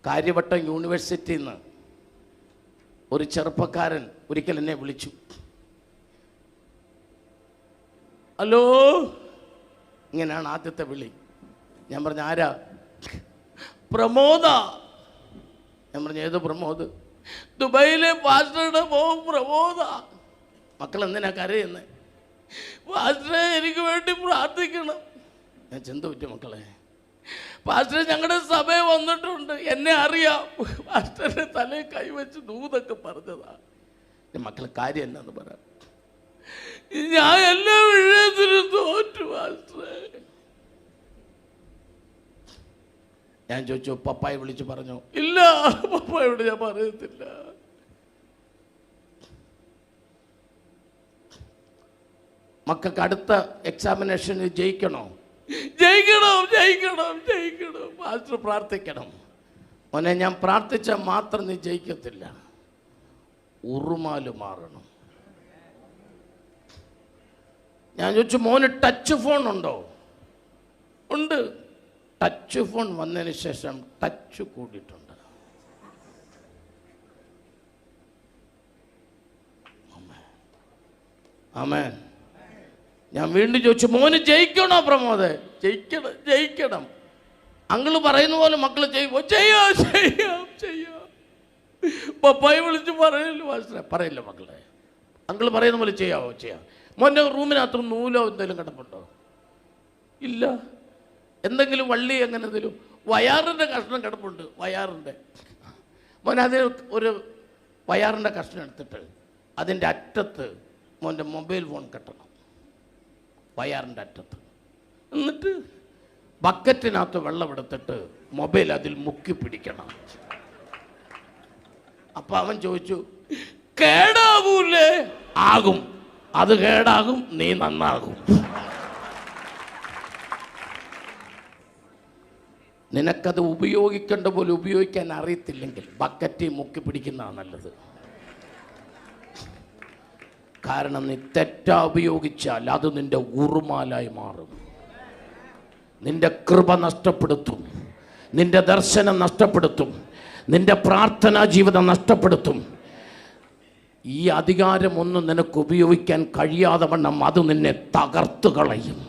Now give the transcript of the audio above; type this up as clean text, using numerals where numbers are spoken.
കാര്യവട്ടം യൂണിവേഴ്സിറ്റിയിൽ നിന്ന് ഒരു ചെറുപ്പക്കാരൻ ഒരിക്കൽ എന്നെ വിളിച്ചു. ഹലോ, ഇങ്ങനെയാണ് ആദ്യത്തെ വിളി. ഞാൻ പറഞ്ഞു, ആരാ? പ്രമോദ. ഞാൻ പറഞ്ഞു, ഏത് പ്രമോദ്? ദുബൈയിലെ പാസ്റ്ററുടെ മോൻ പ്രമോദ. മക്കൾ എന്തിനാ കരയുന്നത്? പാസ്റ്ററെ, എനിക്ക് വേണ്ടി പ്രാർത്ഥിക്കണം. ഞാൻ ചെന്ത പറ്റു മക്കളെ? പാസ്റ്റർ, ഞങ്ങളുടെ സഭയിൽ വന്നിട്ടുണ്ട്, എന്നെ അറിയാം. പാസ്റ്ററിന്റെ തലയിൽ കൈവച്ച് ദൂതൊക്കെ പറഞ്ഞതാ. മക്കളെ, കാര്യം എന്നാന്ന് പറ. ഞാൻ എല്ലാ വിഷയത്തിലും തോറ്റു പാസ്റ്ററെ. ഞാൻ ചോദിച്ചു, പപ്പായെ വിളിച്ചു പറഞ്ഞു? ഇല്ല, പപ്പായോട് ഞാൻ പറയത്തില്ല. മക്കൾക്ക് അടുത്ത എക്സാമിനേഷനിൽ ജയിക്കണോ? ജയിക്കണം, ജയിക്കണം, ജയിക്കണം. പാസ്റ്റർ പ്രാർത്ഥിക്കണം. മോനെ, ഞാൻ പ്രാർത്ഥിച്ചാൽ മാത്രം നീ ജയിക്കത്തില്ല, ഉറുമാല് മാറണം. ഞാൻ ചോദിച്ചു, മോന് ടച്ച് ഫോൺ ഉണ്ടോ? ഉണ്ട്. ടച്ച് ഫോൺ വന്നതിന് ശേഷം ടച്ച് കൂടിയിട്ടുണ്ട്. ആമേൻ. ഞാൻ വീണ്ടും ചോദിച്ചു, മോന് ജയിക്കണോ പ്രമോദ്? ജയിക്കണം, ജയിക്കണം. അങ്കിള് പറയുന്ന പോലെ മക്കൾ ചെയ്യുമോ? ചെയ്യാം, ചെയ്യാം, ചെയ്യാം. പപ്പായെ വിളിച്ച് പറയല്ലോ പാസ്റ്ററെ. പറയില്ല മക്കളെ, അങ്കിള് പറയുന്ന പോലെ ചെയ്യാവോ? ചെയ്യാം. മോൻ്റെ റൂമിനകത്ത് നൂലോ എന്തെങ്കിലും കിടപ്പുണ്ടോ? ഇല്ല. എന്തെങ്കിലും വള്ളി അങ്ങനെ എന്തെങ്കിലും? വയാറിൻ്റെ കഷ്ണം കിടപ്പുണ്ട്, വയാറിൻ്റെ. മോനെ, അതിൽ ഒരു വയാറിൻ്റെ കഷ്ണം എടുത്തിട്ട് അതിൻ്റെ അറ്റത്ത് മോൻ്റെ മൊബൈൽ ഫോൺ കെട്ടണം, വയറിൻ്റെ അറ്റത്ത്. എന്നിട്ട് ബക്കറ്റിനകത്ത് വെള്ളം എടുത്തിട്ട് മൊബൈൽ അതിൽ മുക്കി പിടിക്കണം. അപ്പം അവൻ ചോദിച്ചു, കേടാകൂലേ? ആകും, അത് കേടാകും, നീ നന്നാകും. നിനക്കത് ഉപയോഗിക്കേണ്ട പോലെ ഉപയോഗിക്കാൻ അറിയത്തില്ലെങ്കിൽ ബക്കറ്റിൽ മുക്കി പിടിക്കുന്നതാണ് നല്ലത്. കാരണം നീ തെറ്റാ ഉപയോഗിച്ചാൽ അത് നിന്റെ ഉറുമാലായി മാറും. നിന്റെ കൃപ നഷ്ടപ്പെടുത്തും, നിന്റെ ദർശനം നഷ്ടപ്പെടുത്തും, നിന്റെ പ്രാർത്ഥനാ ജീവിതം നഷ്ടപ്പെടുത്തും. ഈ അധികാരമൊന്നും നിനക്ക് ഉപയോഗിക്കാൻ കഴിയാതെ വണ്ണം അത് നിന്നെ തകർത്ത് കളയും.